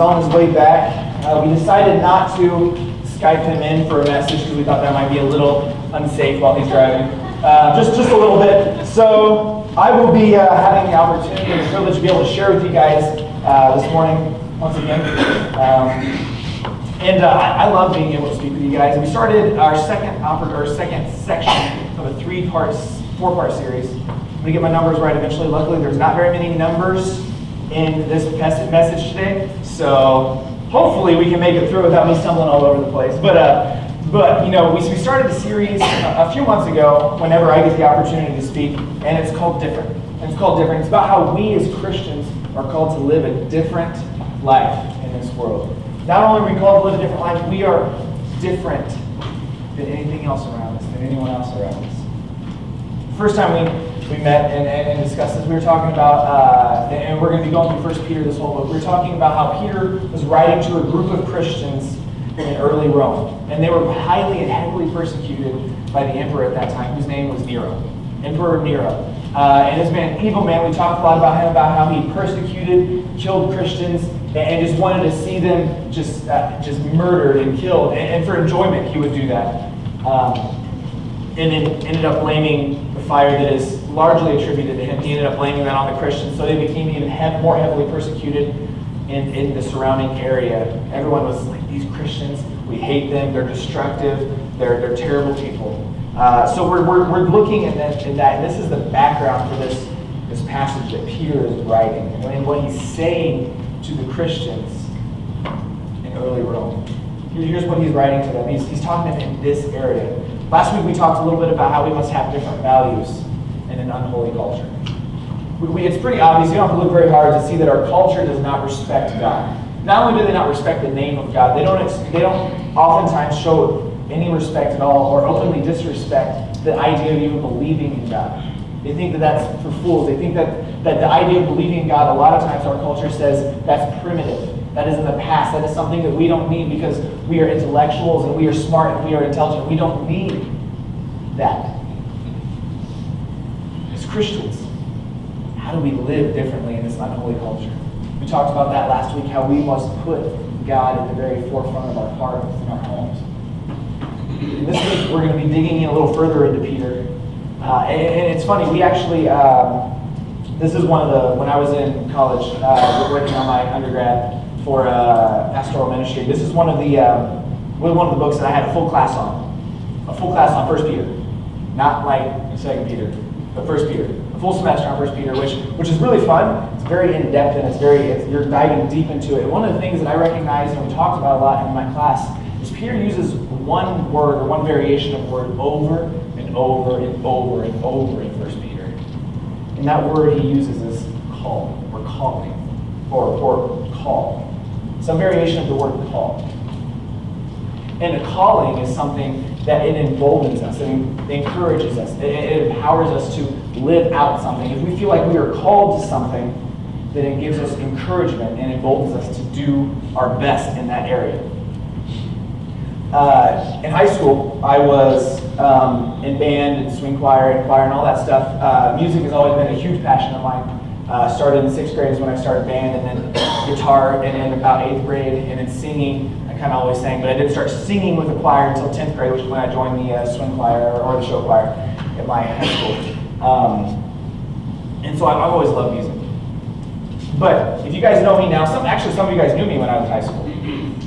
On his way back. We decided not to Skype him in for a message because we thought that might be a little unsafe while he's driving. Just a little bit. So I will be having the opportunity and the privilege to be able to share with you guys this morning once again. And I love being able to speak with you guys. We started our second section of a four-part series. I'm going to get my numbers right eventually. Luckily, there's not very many numbers in this message today, so hopefully we can make it through without me stumbling all over the place. But you know, we started the series a few months ago whenever I get the opportunity to speak, and it's called Different. It's about how we as Christians are called to live a different life in this world. Not only are we called to live a different life, we are different than anything else around us, than anyone else around us. First time we met and discussed this, we were talking about, and we're going to be going through 1 Peter this whole book, we were talking about how Peter was writing to a group of Christians in early Rome. And they were highly and heavily persecuted by the emperor at that time, whose name was Nero. Emperor Nero. And this man, evil man, we talked a lot about him, about how he persecuted, killed Christians, and just wanted to see them just murdered and killed. And for enjoyment, he would do that. And then ended up blaming the fire that is largely attributed to him. He ended up blaming that on the Christians, so they became even more heavily persecuted in the surrounding area. Everyone was like, these Christians, we hate them, they're destructive, they're terrible people. So we're looking at that, and this is the background for this passage that Peter is writing, and what he's saying to the Christians in early Rome. Here's what he's writing to them. He's talking to them in this area. Last week we talked a little bit about how we must have different values in an unholy culture. It's pretty obvious, you don't have to look very hard to see that our culture does not respect God. Not only do they not respect the name of God, they don't oftentimes show any respect at all or openly disrespect the idea of even believing in God. They think that that's for fools. They think that the idea of believing in God, a lot of times our culture says that's primitive. That is in the past. That is something that we don't need because we are intellectuals and we are smart and we are intelligent. We don't need that. As Christians, how do we live differently in this unholy culture? We talked about that last week, how we must put God at the very forefront of our hearts and our homes. And this week, we're going to be digging in a little further into Peter. And it's funny, we actually, this is when I was in college, working on my undergrad for pastoral ministry, this is one of the books that I had a full class on. A full class on 1 Peter. Not like 2 Peter, but 1 Peter. Full semester on 1 Peter, which is really fun. It's very in-depth and you're diving deep into it. And one of the things that I recognize and we talked about a lot in my class is Peter uses one word or one variation of word over and over and over and over in 1 Peter. And that word he uses is call or calling or call. Some variation of the word call. And a calling is something that it emboldens us, it encourages us, it empowers us to live out something. If we feel like we are called to something, then it gives us encouragement and emboldens us to do our best in that area. In high school, I was in band and swing choir and choir and all that stuff. Music has always been a huge passion of mine. Started in 6th grade is when I started band, and then guitar, and then about 8th grade, and then singing. I kind of always sang, but I didn't start singing with the choir until 10th grade, which is when I joined the swing choir or the show choir at my high school. And so I've always loved music. But if you guys know me now, some of you guys knew me when I was in high school.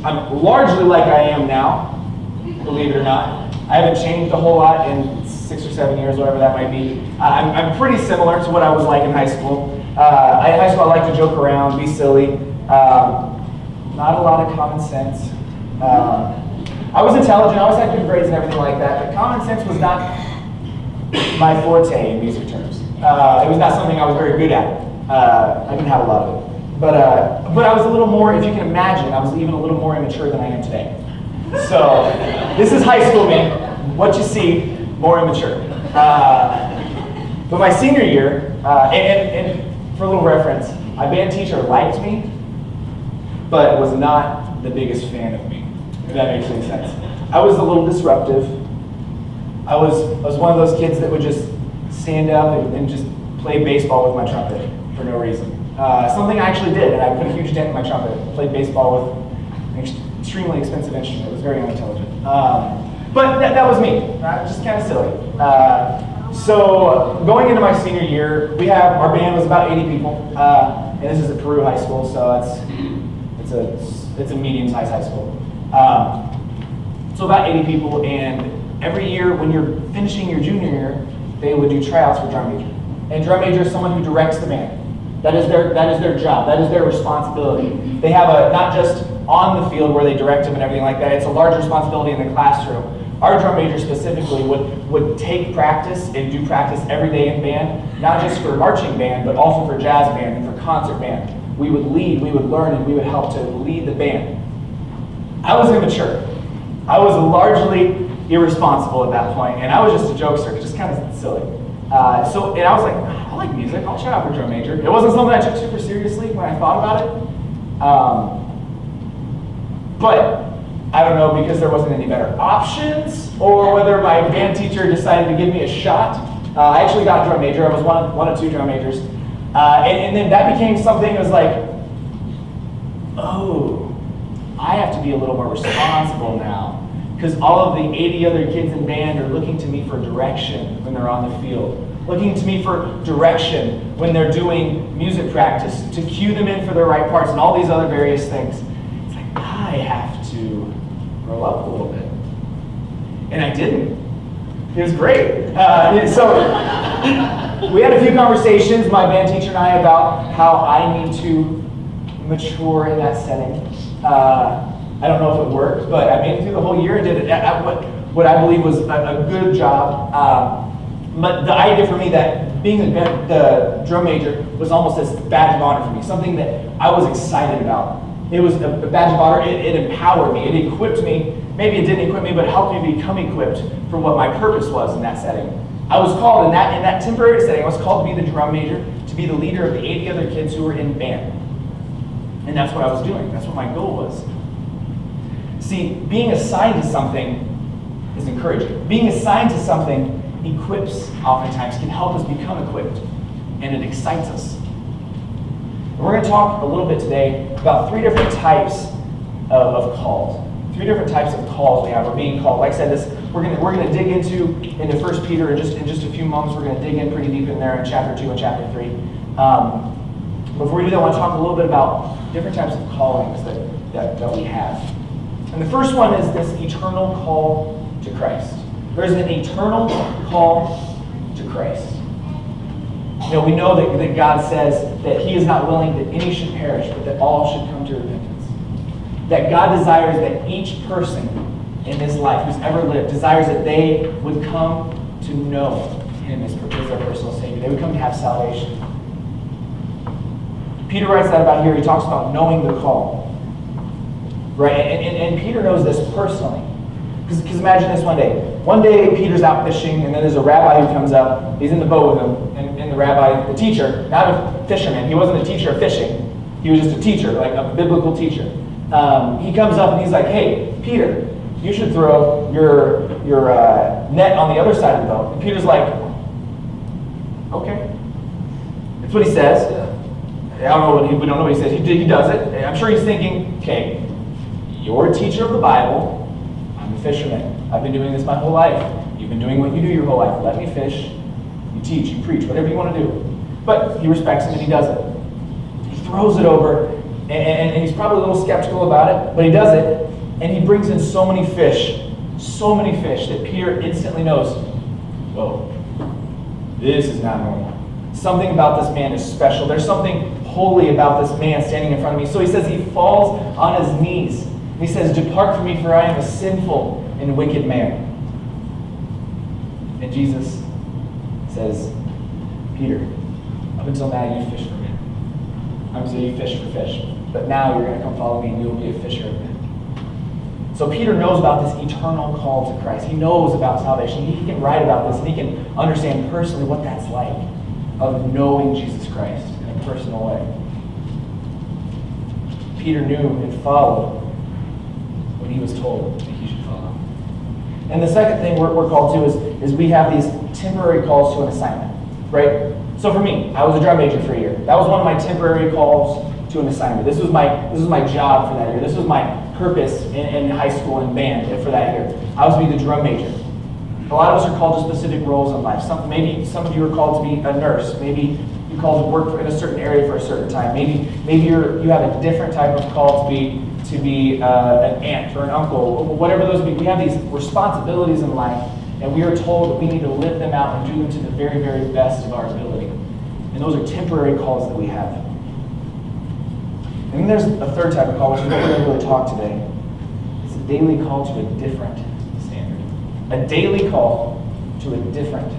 I'm largely like I am now, believe it or not. I haven't changed a whole lot in 6 or 7 years, whatever that might be. I'm pretty similar to what I was like in high school. In high school, I liked to joke around, be silly. Not a lot of common sense. I was intelligent, I always had good grades and everything like that, but common sense was not my forte in music terms. It was not something I was very good at. I didn't have a lot of it. But I was a little more, if you can imagine, I was even a little more immature than I am today. So, this is high school me. What you see, more immature. But my senior year, and for a little reference, my band teacher liked me, but was not the biggest fan of me, if that makes any sense. I was a little disruptive. I was one of those kids that would just stand up and just play baseball with my trumpet for no reason. Something I actually did, and I put a huge dent in my trumpet. I played baseball with an extremely expensive instrument. It was very unintelligent. But that was me, just kind of silly. So going into my senior year, our band was about 80 people, and this is at Peru High School, so it's a medium-sized high school. So about 80 people, and every year when you're finishing your junior year, they would do tryouts for drum major. And drum major is someone who directs the band. That is their job. That is their responsibility. They have not just on the field where they direct them and everything like that. It's a large responsibility in the classroom. Our drum major specifically would take practice and do practice every day in band, not just for marching band, but also for jazz band and for concert band. We would lead, we would learn, and we would help to lead the band. I was immature. I was largely irresponsible at that point, and I was just a jokester, just kind of silly. And I was like, I like music, I'll try out for drum major. It wasn't something I took super seriously when I thought about it. But I don't know, because there wasn't any better options, or whether my band teacher decided to give me a shot. I actually got drum major. I was one of two drum majors. And then that became something that was like, oh, I have to be a little more responsible now. Because all of the 80 other kids in band are looking to me for direction when they're on the field. Looking to me for direction when they're doing music practice, to cue them in for the right parts and all these other various things. It's like, I have to grow up a little bit. And I didn't. It was great. So we had a few conversations, my band teacher and I, about how I need to mature in that setting. I don't know if it worked, but I made it through the whole year and did it at what I believe was a good job. But the idea for me that being the drum major was almost this badge of honor for me, something that I was excited about. It was a badge of honor. It empowered me. It equipped me. Maybe it didn't equip me, but it helped me become equipped for what my purpose was in that setting. I was called in that temporary setting. I was called to be the drum major, to be the leader of the 80 other kids who were in band. And that's what I was doing. That's what my goal was. See, being assigned to something is encouraging. Being assigned to something equips, oftentimes, can help us become equipped, and it excites us. And we're going to talk a little bit today about three different types of calls. Three different types of calls we have, or being called. Like I said, we're going to dig into 1 Peter in just a few moments. We're going to dig in pretty deep in there in chapter 2 and chapter 3. Before we do that, I want to talk a little bit about different types of callings that we have. And the first one is this eternal call to Christ. There's an eternal call to Christ. You know, we know that God says that He is not willing that any should perish, but that all should come to repentance. That God desires that each person in this life who's ever lived desires that they would come to know Him as their personal Savior. They would come to have salvation. Peter writes that about here. He talks about knowing the call. Right? And Peter knows this personally. Because imagine this one day. One day, Peter's out fishing, and then there's a rabbi who comes up. He's in the boat with him, and the rabbi, the teacher, not a fisherman. He wasn't a teacher of fishing. He was just a teacher, like a biblical teacher. He comes up and he's like, "Hey, Peter, you should throw your net on the other side of the boat." And Peter's like, "Okay." That's what he says. We don't know what he says. He does it. I'm sure he's thinking, "Okay, you're a teacher of the Bible. I'm a fisherman. I've been doing this my whole life. You've been doing what you do your whole life. Let me fish. You teach, you preach, whatever you want to do." But he respects him and he does it. He throws it over, and he's probably a little skeptical about it, but he does it, and he brings in so many fish that Peter instantly knows, whoa, this is not normal. Something about this man is special. There's something holy about this man standing in front of me. So he says he falls on his knees. He says, "Depart from me, for I am a sinful and wicked man." And Jesus says, "Peter, up until now you fished for me. Until you fished for fish. But now you're going to come follow me and you will be a fisher of men." So Peter knows about this eternal call to Christ. He knows about salvation. He can write about this and he can understand personally what that's like, of knowing Jesus Christ in a personal way. Peter knew and followed when he was told that he should follow. And the second thing we're called to is we have these temporary calls to an assignment, right? So for me, I was a drum major for a year. That was one of my temporary calls to an assignment. This was my job for that year. This was my purpose in high school and band for that year. I was to be the drum major. A lot of us are called to specific roles in life. Maybe some of you are called to be a nurse. Maybe you're called to work in a certain area for a certain time. Maybe you have a different type of call to be to be an aunt or an uncle, whatever those be. We have these responsibilities in life, and we are told that we need to live them out and do them to the very, very best of our ability. And those are temporary calls that we have. And then there's a third type of call, which is what we're going to really talk today. It's a daily call to a different standard. A daily call to a different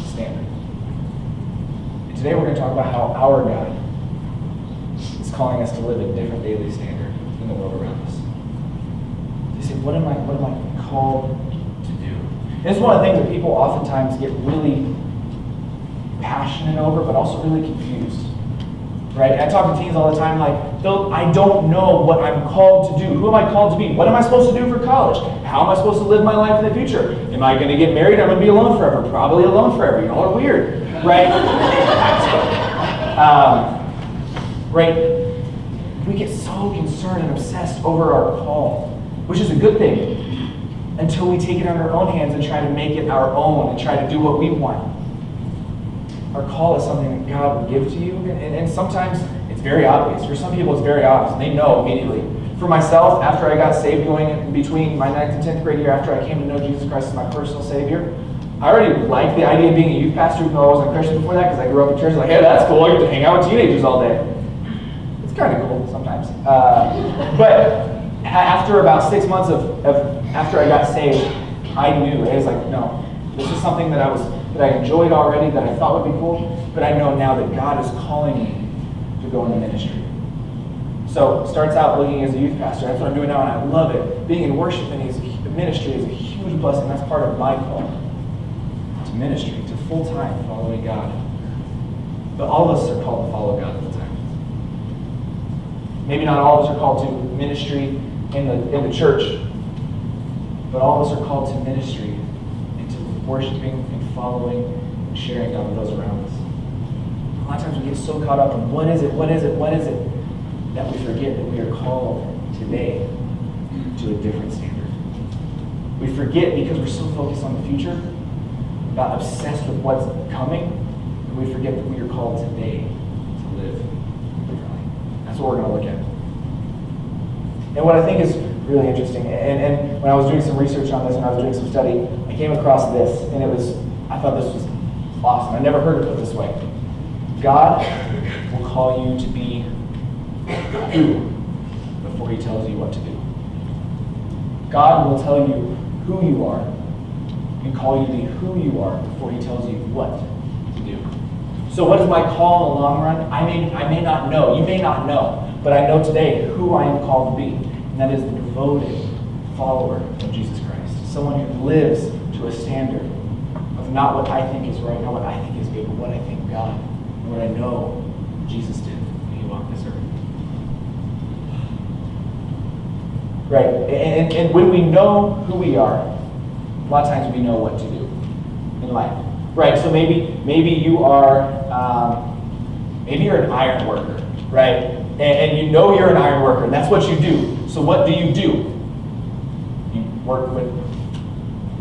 standard. And today we're going to talk about how our God is calling us to live a different daily standard in the world around us. You say, what am I called to do? And it's one of the things that people oftentimes get really passionate over, but also really confused. Right? I talk to teens all the time, like, I don't know what I'm called to do. Who am I called to be? What am I supposed to do for college? How am I supposed to live my life in the future? Am I going to get married? I'm going to be alone forever. Probably alone forever. Y'all are weird. Right? Right? We get so concerned and obsessed over our call, which is a good thing, until we take it in our own hands and try to make it our own and try to do what we want. Our call is something that God will give to you, and sometimes it's very obvious. For some people, it's very obvious, and they know immediately. For myself, after I got saved, going in between my 9th and 10th grade year, after I came to know Jesus Christ as my personal Savior, I already liked the idea of being a youth pastor, even though I wasn't a Christian before that, because I grew up in church. Like, hey, that's cool. I get to hang out with teenagers all day. It's kind of cool sometimes. But after about 6 months after I got saved, I knew. I was like, no, this is something that I enjoyed already, that I thought would be cool, but I know now that God is calling me to go into ministry. So it starts out looking as a youth pastor. That's what I'm doing now, and I love it. Being in worship and ministry is a huge blessing. That's part of my call to ministry, to full-time following God. But all of us are called to follow God full-time. Maybe not all of us are called to ministry in the church, but all of us are called to ministry and to worshiping and following and sharing God with those around us. A lot of times we get so caught up in what is it, that we forget that we are called today to a different standard. We forget because we're so focused on the future, obsessed with what's coming, and we forget that we are called today to live differently. That's what we're going to look at. And what I think is really interesting, and when I was doing some research on this, when I was doing some study, I came across this, and I thought this was awesome. I never heard it put this way. God will call you to be who before he tells you what to do. God will tell you who you are and call you to be who you are before he tells you what to do. So what is my call in the long run? I may not know. You may not know. But I know today who I am called to be. And that is the devoted follower of Jesus Christ. Someone who lives to a standard of not what I think is right, not what I think is good, but what I think God, and what I know Jesus did when he walked this earth. Right, and when we know who we are, a lot of times we know what to do in life. Right, so maybe you are, maybe you're an iron worker, right? And you know you're an iron worker, and that's what you do. So what do? You work with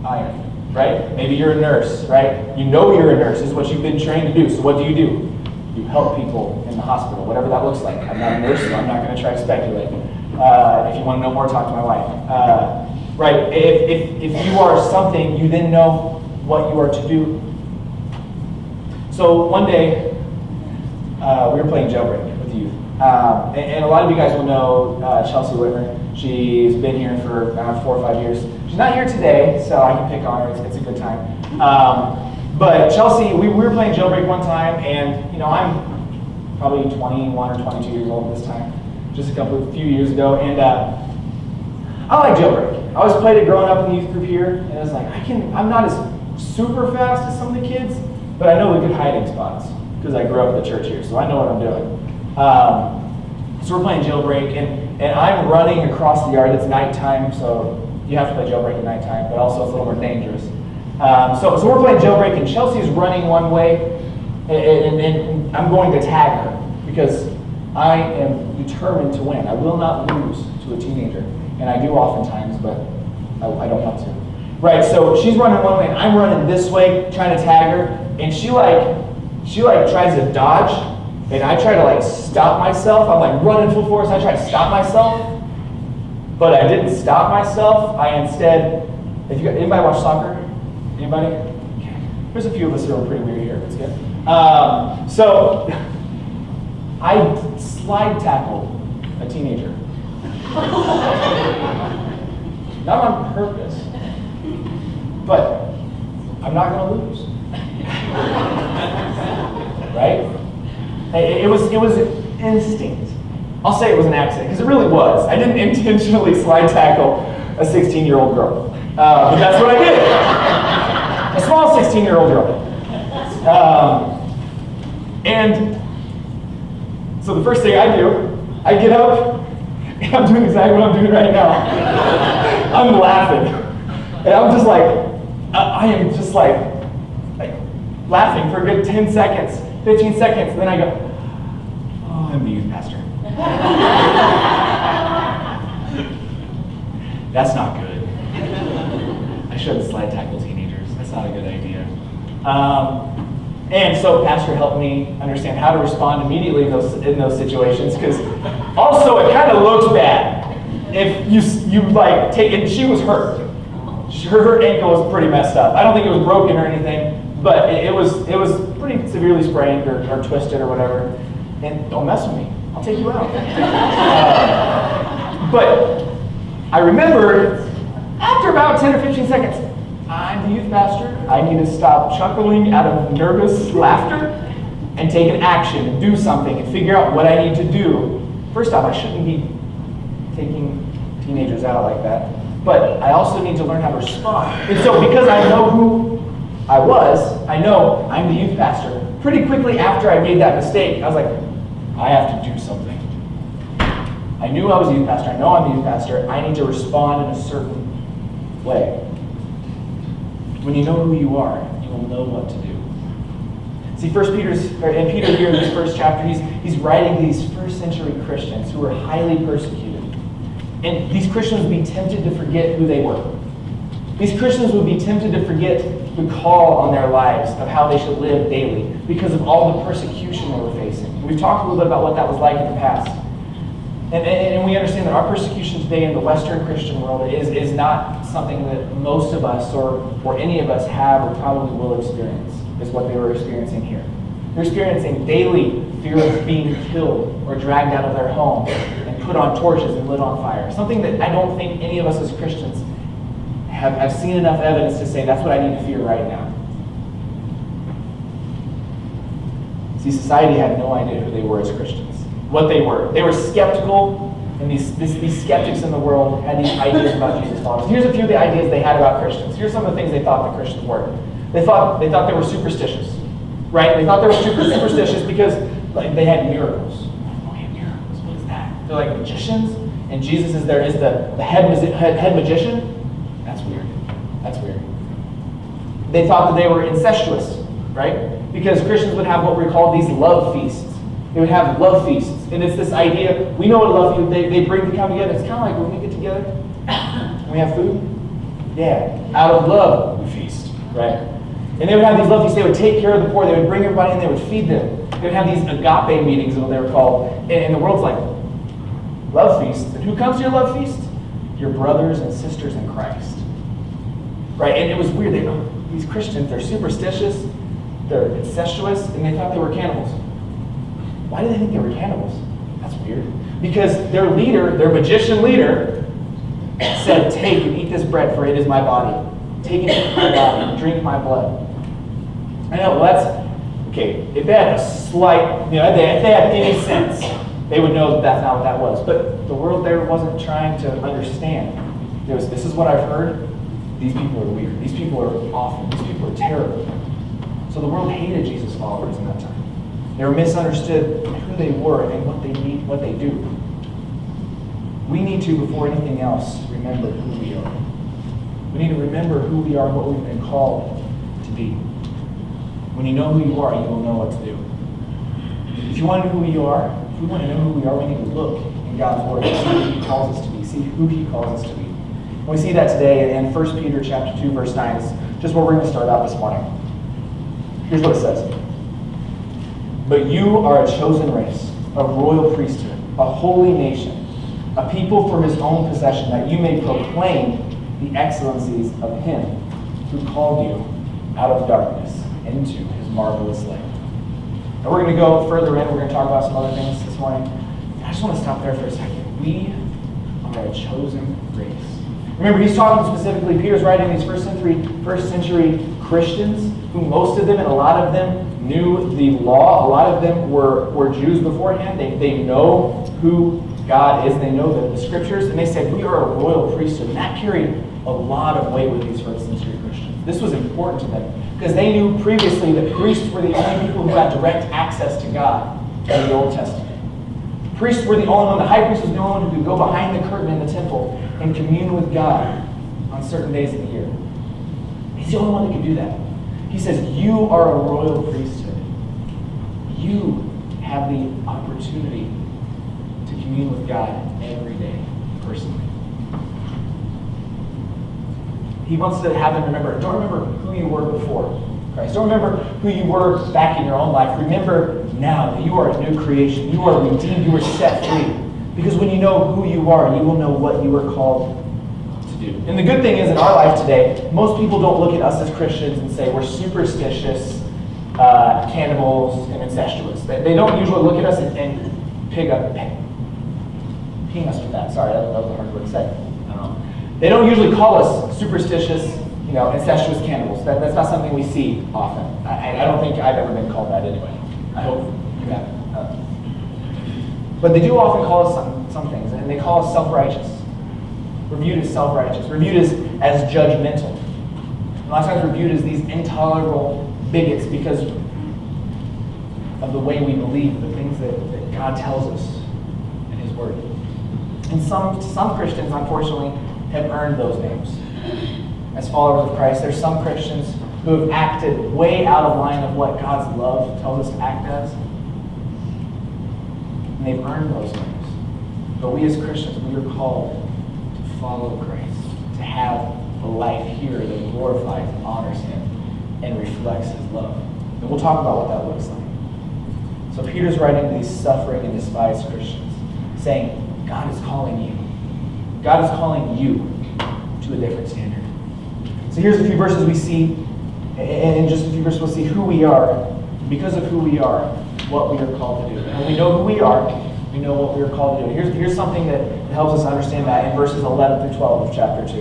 iron, right? Maybe you're a nurse, right? You know you're a nurse. This is what you've been trained to do. So what do? You help people in the hospital, whatever that looks like. I'm not a nurse, so I'm not going to try to speculate. If you want to know more, talk to my wife. Right, if you are something, you then know what you are to do. So one day, we were playing jailbreak with youth. And a lot of you guys will know Chelsea Whitmer. She's been here for around 4 or 5 years. She's not here today, so I can pick on her. It's a good time. But Chelsea, we were playing jailbreak one time, and I'm probably 21 or 22 years old at this time, just a few years ago, and I like jailbreak. I always played it growing up in the youth group here, and I was like, I'm not as super fast as some of the kids, but I know the good hiding spots because I grew up at the church here, so I know what I'm doing. So we're playing jailbreak, and I'm running across the yard. It's nighttime, so you have to play jailbreak at nighttime, but also it's a little more dangerous. So we're playing jailbreak, and Chelsea's running one way, and I'm going to tag her because I am determined to win. I will not lose to a teenager, and I do oftentimes, but I don't want to. Right, so she's running one way, and I'm running this way, trying to tag her, and she tries to dodge. And I try to stop myself. I'm running full force. I try to stop myself. But I didn't stop myself. I instead, anybody watch soccer? Anybody? Okay. There's a few of us who are pretty weird here. That's good. So I slide tackled a teenager. Not on purpose, but I'm not going to lose. Right? It was instinct. I'll say it was an accident, because it really was. I didn't intentionally slide tackle a 16-year-old girl. But that's what I did. A small 16-year-old girl. And so the first thing I do, I get up, and I'm doing exactly what I'm doing right now. I'm laughing. And I'm just like, I am just like laughing for a good 10 seconds, 15 seconds, and then I go, oh, I'm the youth pastor. That's not good. I shouldn't slide tackle teenagers. That's not a good idea. And so Pastor helped me understand how to respond immediately in those situations, because also it kind of looks bad if you like take it. She was hurt. Her ankle was pretty messed up. I don't think it was broken or anything, but it was pretty severely sprained or twisted or whatever. And don't mess with me. I'll take you out. But I remembered after about 10 or 15 seconds, I'm the youth pastor. I need to stop chuckling out of nervous laughter and take an action and do something and figure out what I need to do. First off, I shouldn't be taking teenagers out like that, but I also need to learn how to respond. And so because I know who I was, I know I'm the youth pastor. Pretty quickly after I made that mistake, I was like, I have to do something. I knew I was a youth pastor. I know I'm the youth pastor. I need to respond in a certain way. When you know who you are, you will know what to do. See, Peter here in this first chapter, he's writing these first century Christians who were highly persecuted. And these Christians would be tempted to forget who they were. These Christians would be tempted to forget the call on their lives of how they should live daily because of all the persecution they were facing. We've talked a little bit about what that was like in the past. And we understand that our persecution today in the Western Christian world is not something that most of us or any of us have or probably will experience, is what they were experiencing here. They're experiencing daily fear of being killed or dragged out of their home and put on torches and lit on fire. Something that I don't think any of us as Christians have seen enough evidence to say that's what I need to fear right now. See, society had no idea who they were as Christians. What they were. They were skeptical, and these skeptics in the world had these ideas about Jesus followers. Here's a few of the ideas they had about Christians. Here's some of the things they thought that Christians were. They thought they were superstitious, right? They thought they were superstitious because they had miracles. Okay, miracles. What is that? They're like magicians, and Jesus is the head magician. That's weird. That's weird. They thought that they were incestuous, right? Because Christians would have what we call these love feasts. They would have love feasts. And it's this idea, we know what a love feast, they bring the come together. It's kind of like when we get together and we have food. Yeah, out of love we feast, right? And they would have these love feasts. They would take care of the poor. They would bring everybody in. They would feed them. They would have these agape meetings, is what they were called. And the world's like, love feasts. And who comes to your love feast? Your brothers and sisters in Christ. Right? And it was weird. These Christians, they're superstitious, they're incestuous, and they thought they were cannibals. Why do they think they were cannibals? That's weird. Because their leader, their magician leader, said, take and eat this bread, for it is my body. Take and eat my body, drink my blood. I know, well, that's, okay, if they had a slight, if they had any sense, they would know that that's not what that was. But the world there wasn't trying to understand. This is what I've heard. These people are weird. These people are awful. These people are terrible. So the world hated Jesus' followers in that time. They were misunderstood who they were and what they do. We need to, before anything else, remember who we are. We need to remember who we are and what we've been called to be. When you know who you are, you will know what to do. If you want to know who you are, if we want to know who we are, we need to look in God's Word and see who He calls us to be, see who He calls us to be. And we see that today in 1 Peter chapter 2, verse 9. It's just where we're going to start out this morning. Here's what it says. But you are a chosen race, a royal priesthood, a holy nation, a people for his own possession, that you may proclaim the excellencies of him who called you out of darkness into his marvelous light. Now we're going to go further in. We're going to talk about some other things this morning. I just want to stop there for a second. We are a chosen race. Remember, he's talking specifically, Peter's writing these first century Christians, who most of them and a lot of them knew the law. A lot of them were Jews beforehand. They know who God is. They know the scriptures. And they said, we are a royal priesthood. And that carried a lot of weight with these first century Christians. This was important to them because they knew previously that priests were the only people who had direct access to God in the Old Testament. Priests were the only one, the high priest was the only one who could go behind the curtain in the temple and commune with God on certain days of the year. He's the only one that could do that. He says, you are a royal priesthood. You have the opportunity to commune with God every day, personally. He wants to have them remember, don't remember who you were before Christ. Don't remember who you were back in your own life. Remember now that you are a new creation. You are redeemed. You are set free. Because when you know who you are, you will know what you are called to do. And the good thing is, in our life today, most people don't look at us as Christians and say we're superstitious, cannibals, and incestuous. They don't usually look at us and ping us with that. Sorry, that was a hard word to say. I don't know. They don't usually call us superstitious, incestuous cannibals. That's not something we see often. I don't think I've ever been called that anyway. I hope you haven't. But they do often call us some things, and they call us self-righteous. We're viewed as self-righteous. We're viewed as judgmental. A lot of times we're viewed as these intolerable bigots because of the way we believe, the things that God tells us in his word. And some Christians, unfortunately, have earned those names. As followers of Christ, there's some Christians who have acted way out of line of what God's love tells us to act as. And they've earned those names. But we as Christians, we are called to follow Christ, to have a life here that glorifies and honors him and reflects his love. And we'll talk about what that looks like. So Peter's writing to these suffering and despised Christians, saying, God is calling you. God is calling you to a different standard. So here's a few verses we see, and in just a few verses we'll see who we are. Because of who we are, what we are called to do. And when we know who we are, we know what we are called to do. Here's something that helps us understand that in verses 11 through 12 of chapter 2.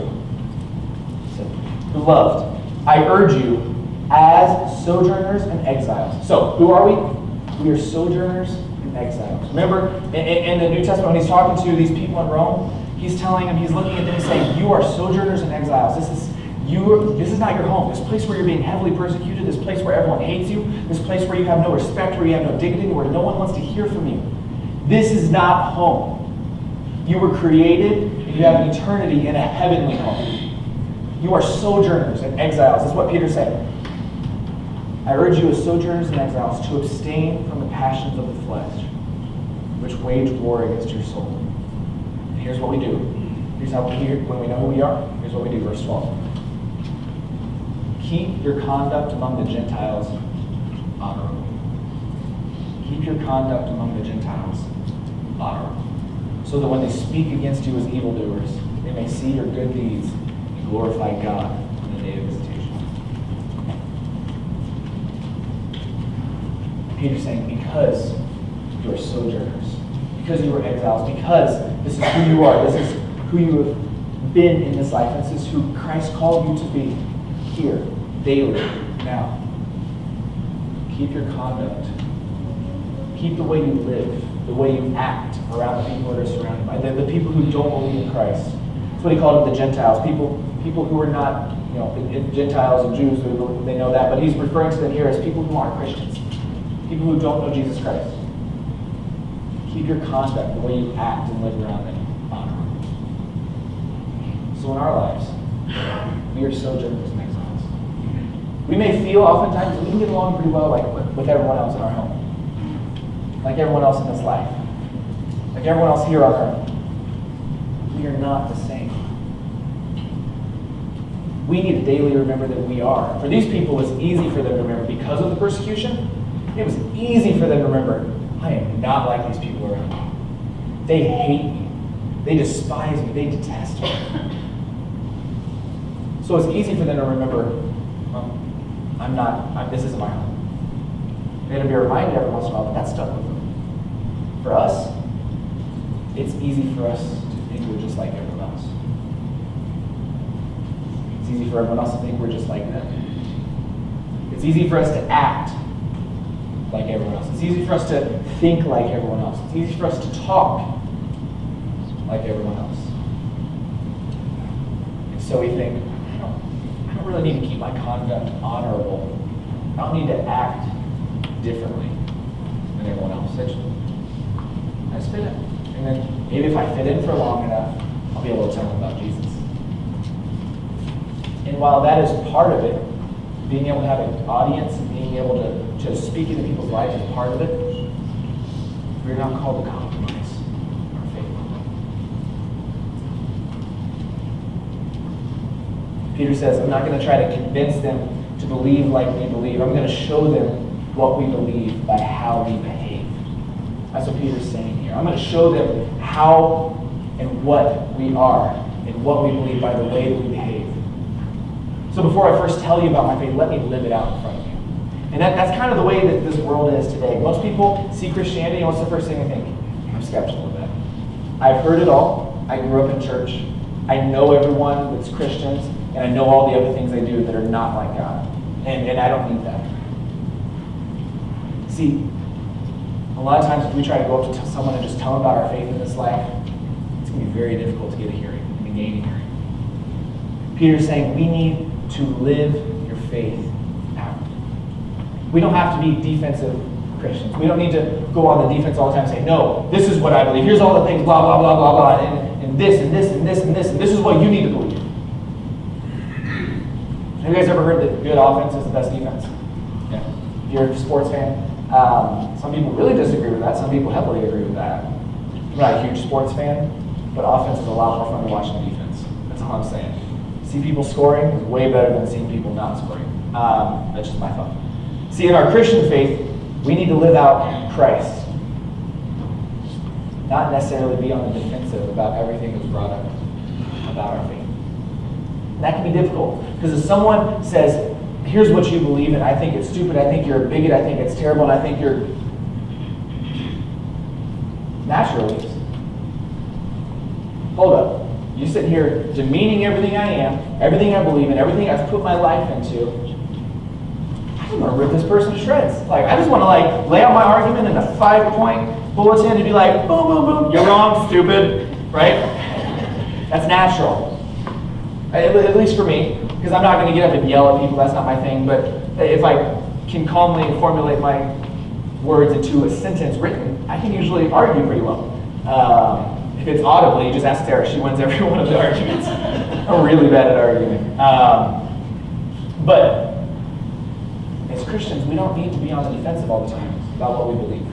So, beloved, I urge you as sojourners and exiles. So, who are we? We are sojourners and exiles. Remember, in the New Testament, when he's talking to these people in Rome, he's telling them, he's looking at them and saying, you are sojourners and exiles. This is not your home. This place where you're being heavily persecuted, this place where everyone hates you, this place where you have no respect, where you have no dignity, where no one wants to hear from you. This is not home. You were created, and you have an eternity in a heavenly home. You are sojourners and exiles. That's what Peter's saying. I urge you as sojourners and exiles to abstain from the passions of the flesh, which wage war against your soul. And here's what we do. Here's how when we know who we are, here's what we do, verse 12. Keep your conduct among the Gentiles honorable. Keep your conduct among the Gentiles honorable, so that when they speak against you as evildoers, they may see your good deeds and glorify God on the day of visitation. Peter's saying, because you are sojourners, because you are exiles, because this is who you are, this is who you have been in this life, this is who Christ called you to be here, daily, now. Keep your conduct. Keep the way you live, the way you act around the people that are surrounded by the people who don't believe in Christ. That's what he called them, the Gentiles, people who are not, Gentiles and Jews, they know that, but he's referring to them here as people who aren't Christians, people who don't know Jesus Christ. Keep your conduct, the way you act and live around them, honorable. So in our lives, we are sojourners and exiles. We may feel oftentimes that we can get along pretty well with everyone else in our home. Like everyone else in this life. Like everyone else here on earth. We are not the same. We need to daily remember that we are. For these people, it's easy for them to remember because of the persecution. It was easy for them to remember, I am not like these people around me. They hate me. They despise me. They detest me. So it's easy for them to remember, well, this isn't my home. They're going to be reminded every once in a while that that's stuck with them. For us, it's easy for us to think we're just like everyone else. It's easy for everyone else to think we're just like them. It's easy for us to act like everyone else. It's easy for us to think like everyone else. It's easy for us to talk like everyone else. And so we think, I don't really need to keep my conduct honorable. I don't need to act differently than everyone else. I just fit in. And then maybe if I fit in for long enough, I'll be able to tell them about Jesus. And while that is part of it, being able to have an audience and being able to speak into people's lives is part of it, we're not called to compromise our faith. Peter says, I'm not going to try to convince them to believe like we believe. I'm going to show them what we believe by how we behave. That's what Peter's saying here. I'm going to show them how and what we are and what we believe by the way that we behave. So before I first tell you about my faith, let me live it out in front of you. And that's kind of the way that this world is today. Most people see Christianity, and what's the first thing they think? I'm skeptical of that. I've heard it all. I grew up in church. I know everyone that's Christians, and I know all the other things they do that are not like God. And I don't need that. See, a lot of times if we try to go up to someone and just tell them about our faith in this life, it's going to be very difficult to get a hearing and to gain a hearing. Peter's saying we need to live your faith out. We don't have to be defensive Christians. We don't need to go on the defense all the time and say, no, this is what I believe. Here's all the things, blah, blah, blah, blah, blah, and this, and this, and this, and this, and this is what you need to believe. Have you guys ever heard that good offense is the best defense? Yeah. If you're a sports fan, some people really disagree with that. Some people heavily agree with that. I'm not a huge sports fan, but offense is a lot more fun to watch than defense. That's all I'm saying. See people scoring is way better than seeing people not scoring. That's just my thought. See, in our Christian faith, we need to live out Christ. Not necessarily be on the defensive about everything that's brought up about our faith. And that can be difficult, because if someone says, here's what you believe, and I think it's stupid, I think you're a bigot, I think it's terrible, and I think you're naturally. Hold up. You sit here demeaning everything I am, everything I believe in, everything I've put my life into. I just want to rip this person to shreds. I just want to lay out my argument in a 5-point bulletin and be like, boom, boom, boom, you're wrong, stupid, right? That's natural. At least for me, because I'm not going to get up and yell at people, that's not my thing, but if I can calmly formulate my words into a sentence written, I can usually argue pretty well. If it's audibly, you just ask Sarah. She wins every one of the arguments. I'm really bad at arguing. But as Christians, we don't need to be on the defensive all the time about what we believe.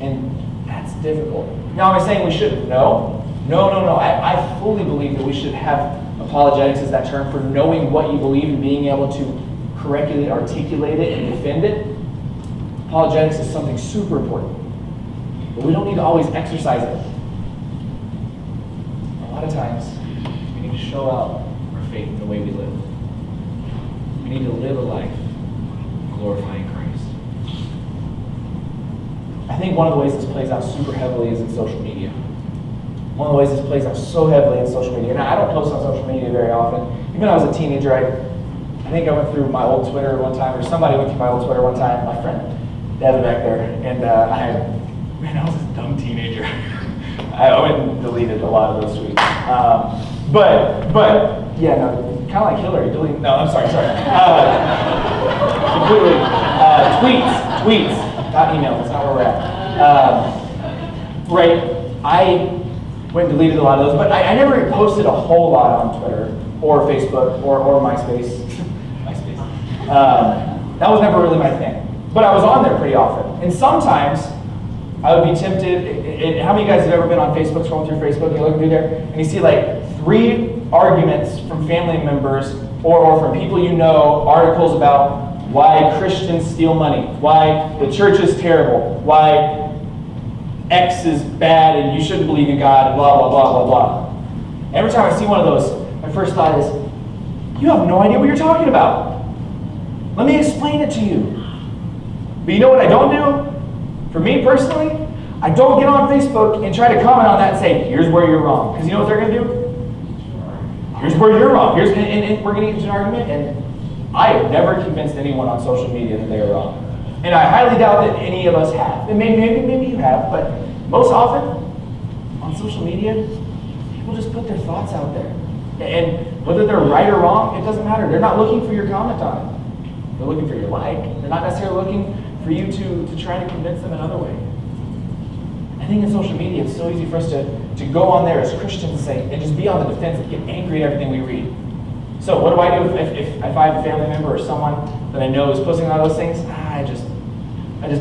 And that's difficult. Now, am I saying we shouldn't? No. I fully believe that we should have apologetics, is that term, for knowing what you believe and being able to correctly articulate it and defend it. Apologetics is something super important. But we don't need to always exercise it. A lot of times, we need to show out our faith in the way we live. We need to live a life glorifying Christ. I think one of the ways this plays out super heavily is in social media. One of the ways this plays out so heavily in social media. Now, I don't post on social media very often. Even when I was a teenager, I think I went through my old Twitter one time, or somebody went through my old Twitter one time, my friend, Devin back there, and I was a dumb teenager. I went and deleted a lot of those tweets. Kind of like Hillary, delete. No, I'm sorry. Completely. Tweets, not emails. That's not where we're at. I went and deleted a lot of those, but I never posted a whole lot on Twitter or Facebook or MySpace. That was never really my thing. But I was on there pretty often. And sometimes I would be tempted. How many of you guys have ever been on Facebook, scrolling through Facebook, and you look through there, and you see 3 arguments from family members or from people you know, articles about why Christians steal money, why the church is terrible, why X is bad and you shouldn't believe in God, and blah, blah, blah, blah, blah. Every time I see one of those, my first thought is, you have no idea what you're talking about. Let me explain it to you. But you know what I don't do? For me personally, I don't get on Facebook and try to comment on that and say, here's where you're wrong. Because you know what they're going to do? Here's where you're wrong. And we're going to get into an argument. And I have never convinced anyone on social media that they are wrong. And I highly doubt that any of us have. And maybe you have. But most often, on social media, people just put their thoughts out there. And whether they're right or wrong, it doesn't matter. They're not looking for your comment on it. They're looking for your like. They're not necessarily looking for you to try to convince them another way. I think in social media, it's so easy for us to go on there as Christians and just be on the defense and get angry at everything we read. So what do I do if I have a family member or someone that I know is posting all those things? I just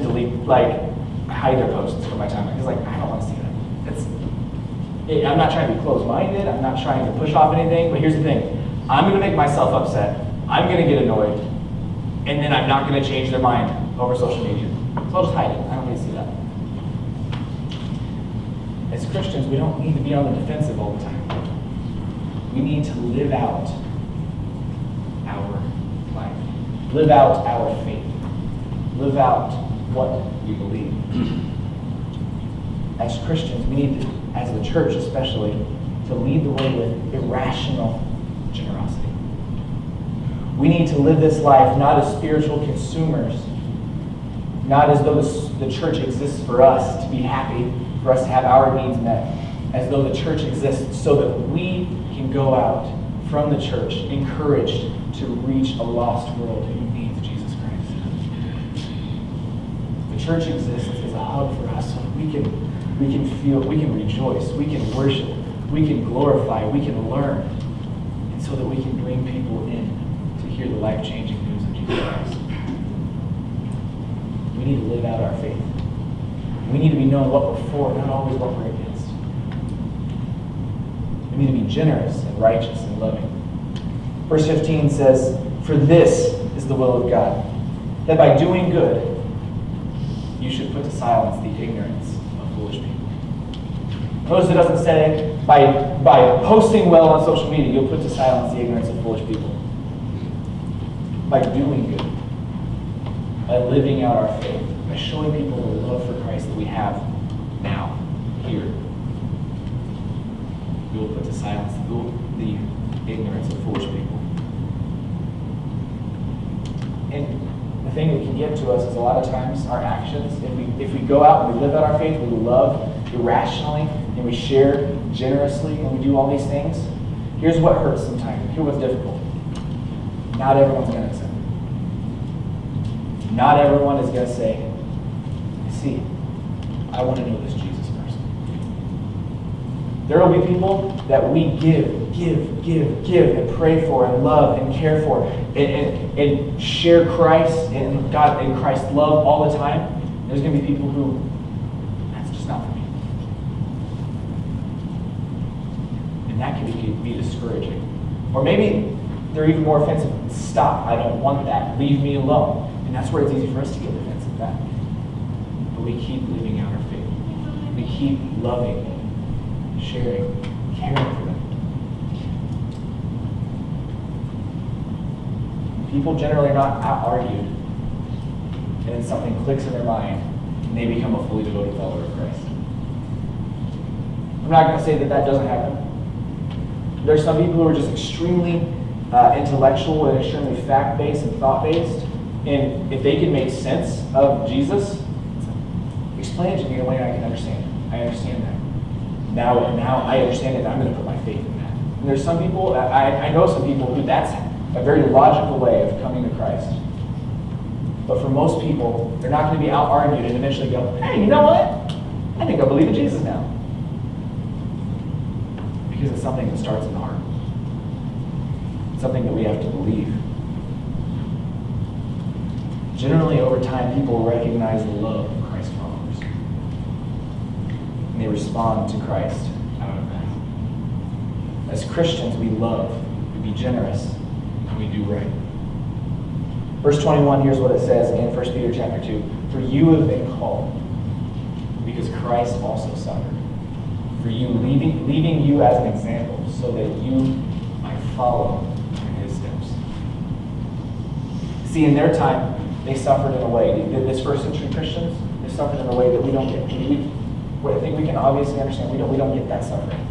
delete, I hide their posts from my timeline because I don't want to see that. I'm not trying to be closed-minded. I'm not trying to push off anything. But here's the thing: I'm going to make myself upset. I'm going to get annoyed, and then I'm not going to change their mind over social media. So I'll just hide it. I don't need to see that. As Christians, we don't need to be on the defensive all the time. We need to live out our life. Live out our faith. Live out what we believe. As Christians, we need to, as the church especially, to lead the way with irrational generosity. We need to live this life not as spiritual consumers, not as though the church exists for us to be happy, for us to have our needs met, as though the church exists so that we can go out from the church encouraged to reach a lost world who needs Jesus Christ. The church exists as a hub for us so that we can feel, we can rejoice, we can worship, we can glorify, we can learn, and so that we can bring people in to hear the life-changing news of Jesus Christ. We need to live out our faith. We need to be knowing what we're for, not always what we're against. We need to be generous and righteous and loving. Verse 15 says, "For this is the will of God, that by doing good, you should put to silence the ignorance of foolish people." Notice it doesn't say, by posting well on social media, you'll put to silence the ignorance of foolish people. By doing good, by living out our faith, by showing people the love for Christ that we have now, here, we will put to silence the ignorance of foolish people. And the thing that can get to us is a lot of times our actions. If we go out and we live out our faith, we love irrationally, and we share generously, and we do all these things, here's what hurts sometimes. Here's what's difficult. Not everyone's going to accept it. Not everyone is going to say, see, I want to know this Jesus person. There will be people that we give, and pray for, and love, and care for, and share Christ and God and Christ's love all the time. There's going to be people who, that's just not for me. And that can be discouraging. Or maybe they're even more offensive. Stop, I don't want that. Leave me alone. And that's where it's easy for us to get defensive back. But we keep living out our faith. We keep loving, sharing, caring for them. People generally are not out-argued, and then something clicks in their mind, and they become a fully devoted follower of Christ. I'm not going to say that doesn't happen. There's some people who are just extremely intellectual and extremely fact-based and thought-based, and if they can make sense of Jesus, explain it to me in a way I can understand it. I understand that. Now I understand it, and I'm going to put my faith in that. And there's some people, I know some people who that's a very logical way of coming to Christ. But for most people, they're not going to be out-argued and eventually go, hey, you know what? I think I believe in Jesus now. Because it's something that starts in the heart. It's something that we have to believe. Generally, over time, people recognize the love of Christ followers. And they respond to Christ out of that. As Christians, we love, we be generous, and we do right. Verse 21, here's what it says in 1 Peter chapter 2. For you have been called. because Christ also suffered for you, leaving you as an example so that you might follow in his steps. See, in their time, they suffered in a way, this first century Christians, they suffered in a way that we don't get. I think we can obviously understand we don't get that suffering.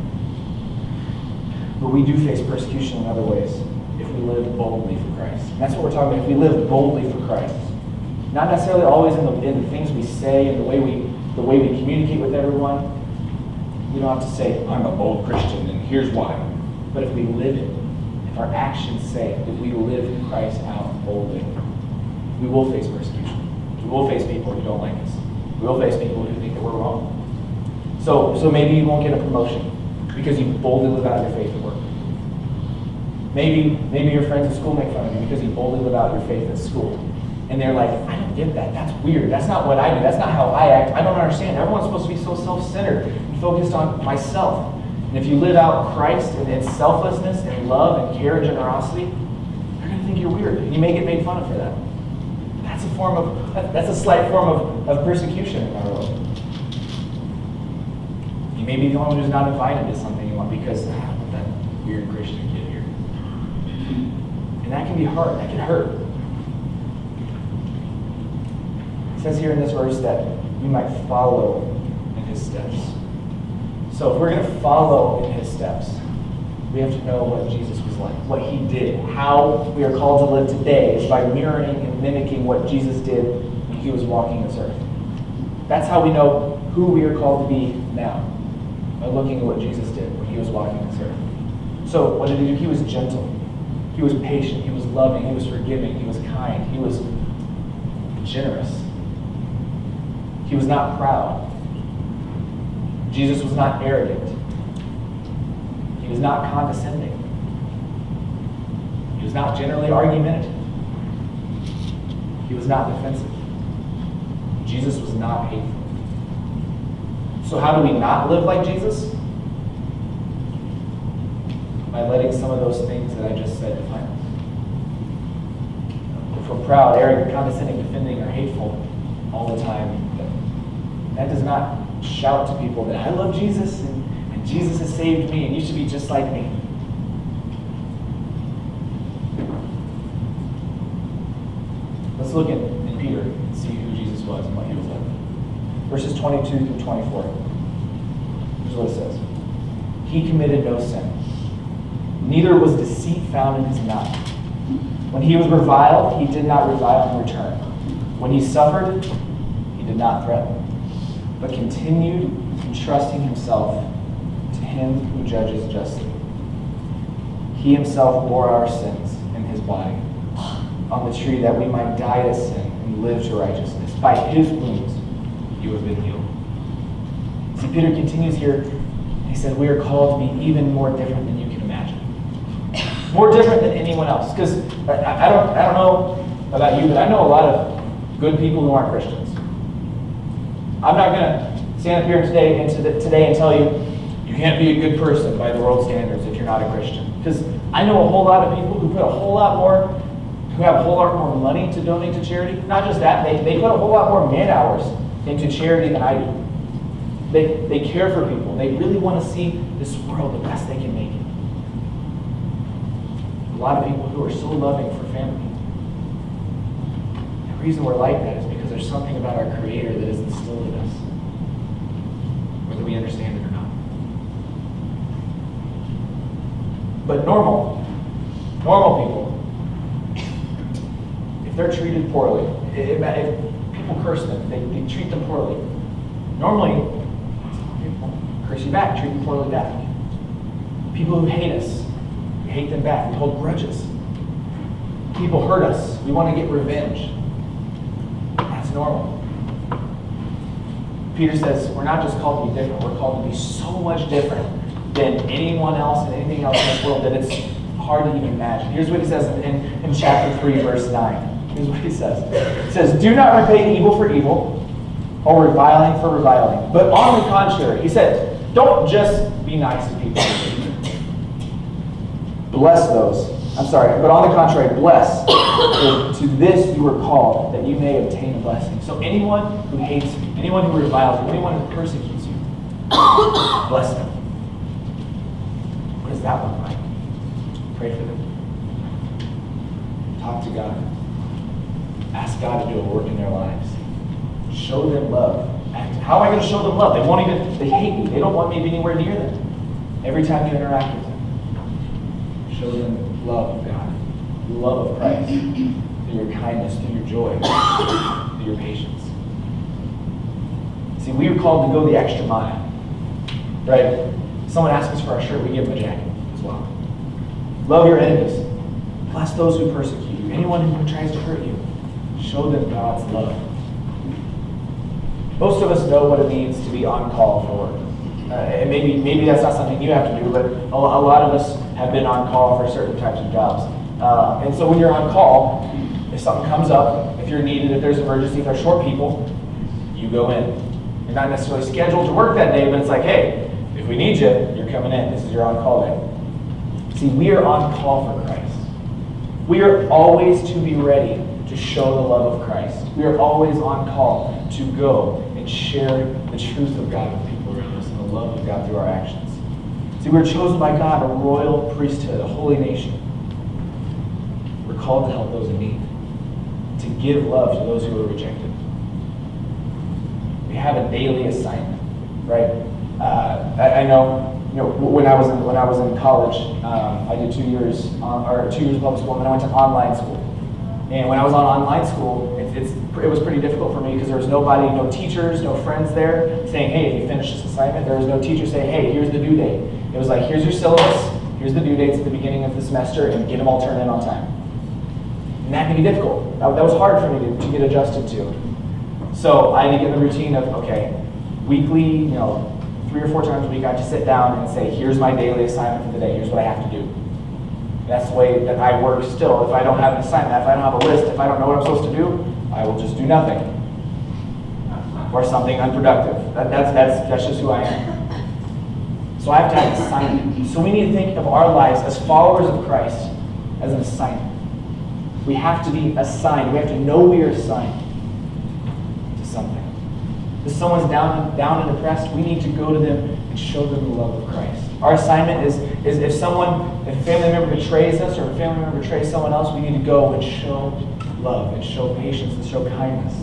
But we do face persecution in other ways if we live boldly for Christ. And that's what we're talking about, if we live boldly for Christ. Not necessarily always in the things we say and the way we communicate with everyone. We don't have to say, I'm a bold Christian and here's why. But if we live it, if our actions say that we live Christ out boldly, we will face persecution. We will face people who don't like us. We will face people who think that we're wrong. So maybe you won't get a promotion because you boldly live out your faith at work. Maybe your friends at school make fun of you because you boldly live out your faith at school. And they're like, I don't get that. That's weird. That's not what I do. That's not how I act. I don't understand. Everyone's supposed to be so self-centered and focused on myself. And if you live out Christ and selflessness and love and care and generosity, they're going to think you're weird. And you may get made fun of for that. That's a slight form of persecution in our world. You may be the only one who's not invited to something you want because that weird Christian kid here. And that can be hard. That can hurt. It says here in this verse that we might follow in his steps. So if we're going to follow in his steps, we have to know what Jesus was like, what he did. How we are called to live today is by mirroring and mimicking what Jesus did when he was walking this earth. That's how we know who we are called to be now, by looking at what Jesus did when he was walking this earth. So what did he do? He was gentle. He was patient. He was loving. He was forgiving. He was kind. He was generous. He was not proud. Jesus was not arrogant. He was not condescending. He was not generally argumentative. He was not defensive. Jesus was not hateful. So how do we not live like Jesus? By letting some of those things that I just said define us. If we're proud, arrogant, condescending, defending, or hateful all the time, that does not shout to people that I love Jesus and Jesus has saved me and you should be just like me. Let's look in Peter and see who Jesus was and what he was like. Verses 22 through 24. Here's what it says. He committed no sin. Neither was deceit found in his mouth. When he was reviled, he did not revile in return. When he suffered, he did not threaten, but continued entrusting himself to him who judges justly. He himself bore our sins in his body on the tree that we might die to sin and live to righteousness. By his wounds you have been healed. See, Peter continues here. He said we are called to be even more different than you can imagine. More different than anyone else. Because I don't know about you, but I know a lot of good people who aren't Christians. I'm not going to stand up here today and tell you, you can't be a good person by the world standards if you're not a Christian. Because I know a whole lot of people who have a whole lot more money to donate to charity. Not just that, they put a whole lot more man hours into charity than I do. They care for people. They really want to see this world the best they can make it. A lot of people who are so loving for family. The reason we're like that is because there's something about our Creator that is instilled in us, whether we understand it or not. But normal people, if they're treated poorly, if people curse them, they treat them poorly. Normally, people curse you back, treat you poorly back. People who hate us, we hate them back. We hold grudges. People hurt us. We want to get revenge. That's normal. Peter says we're not just called to be different, we're called to be so much different than anyone else and anything else in this world that it's hard to even imagine. Here's what he says in chapter 3, verse 9. Here's what he says. It says, do not repay evil for evil or reviling for reviling. But on the contrary, he said, don't just be nice to people. Bless those but on the contrary, bless. For to this you were called, that you may obtain a blessing. So anyone who hates you, anyone who reviles you, anyone who persecutes you, bless them. What does that look like? Pray for them. Talk to God. Ask God to do a work in their lives. Show them love. How am I going to show them love? They hate me. They don't want me to be anywhere near them. Every time you interact with them, show them love of God, the love of Christ, through your kindness, through your joy, through your patience. See, we are called to go the extra mile, right? Someone asks us for our shirt, we give them a jacket as well. Love your enemies. Bless those who persecute you. Anyone who tries to hurt you, show them God's love. Most of us know what it means to be on call for work. And maybe that's not something you have to do, but a lot of us have been on call for certain types of jobs. And so when you're on call, if something comes up, if you're needed, if there's an emergency, if there's short people, you go in. You're not necessarily scheduled to work that day, but it's like, hey, if we need you, you're coming in. This is your on-call day. See, we are on call for Christ. We are always to be ready to show the love of Christ. We are always on call to go and share the truth of God with people around us and the love of God through our actions. See, we're chosen by God, a royal priesthood, a holy nation. We're called to help those in need, to give love to those who are rejected. We have a daily assignment, right? I know, when I was in college, I did 2 years of public school, and then I went to online school. And when I was on online school, it was pretty difficult for me because there was nobody, no teachers, no friends there saying, hey, if you finish this assignment, there was no teacher saying, hey, here's the due date. It was like, here's your syllabus, here's the due dates at the beginning of the semester, and get them all turned in on time. And that can be difficult. That was hard for me to get adjusted to. So I had to get in the routine of, okay, weekly, 3 or 4 times a week, I had to sit down and say, here's my daily assignment for the day, here's what I have to do. That's the way that I work still. If I don't have an assignment, if I don't have a list, if I don't know what I'm supposed to do, I will just do nothing. Or something unproductive. That's just who I am. So I have to have an assignment. So we need to think of our lives as followers of Christ as an assignment. We have to be assigned. We have to know we are assigned to something. If someone's down and depressed, we need to go to them and show them the love of Christ. Our assignment is if a family member betrays us or if a family member betrays someone else, we need to go and show love and show patience and show kindness.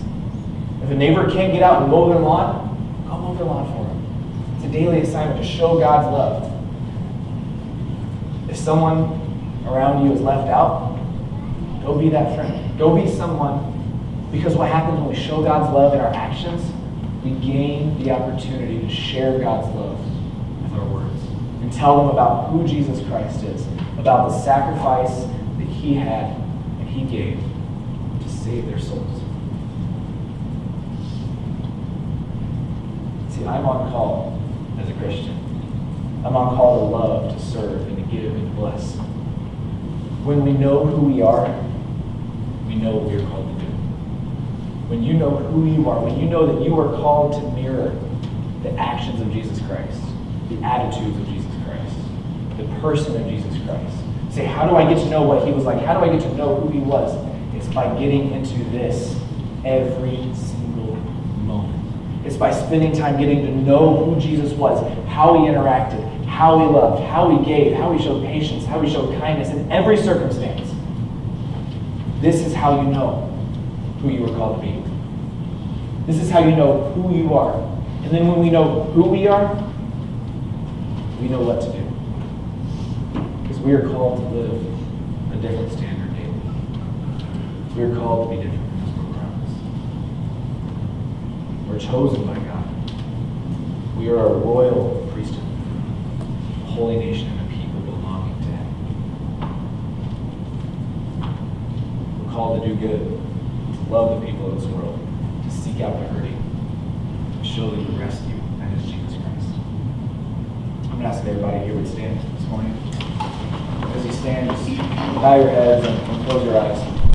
If a neighbor can't get out and mow their lawn, go mow their lawn for them. It's a daily assignment to show God's love. If someone around you is left out, go be that friend. Go be someone, because what happens when we show God's love in our actions, we gain the opportunity to share God's love with our words and tell them about who Jesus Christ is, about the sacrifice that He had and He gave to save their souls. See, I'm on call as a Christian. I'm on call to love, to serve, and to give and bless. When we know who we are, we know what we are called to do. When you know who you are, when you know that you are called to mirror the actions of Jesus Christ, the attitudes of Jesus Christ, the person of Jesus Christ. Say, how do I get to know what He was like? How do I get to know who He was? It's by getting into this every single moment. It's by spending time getting to know who Jesus was, how He interacted, how He loved, how He gave, how He showed patience, how He showed kindness in every circumstance. This is how you know who you were called to be. This is how you know who you are. And then when we know who we are, we know what to do. Because we are called to live a different standard daily. We are called to be different because we're promised. We're chosen by God. We are a royal priesthood, a holy nation, and a people belonging to Him. We're called to do good, to love the people of this world, to seek out the hurting, to show them the rescue that is Jesus Christ. I'm going to ask everybody here would stand this morning. As you stand, just bow your heads and close your eyes.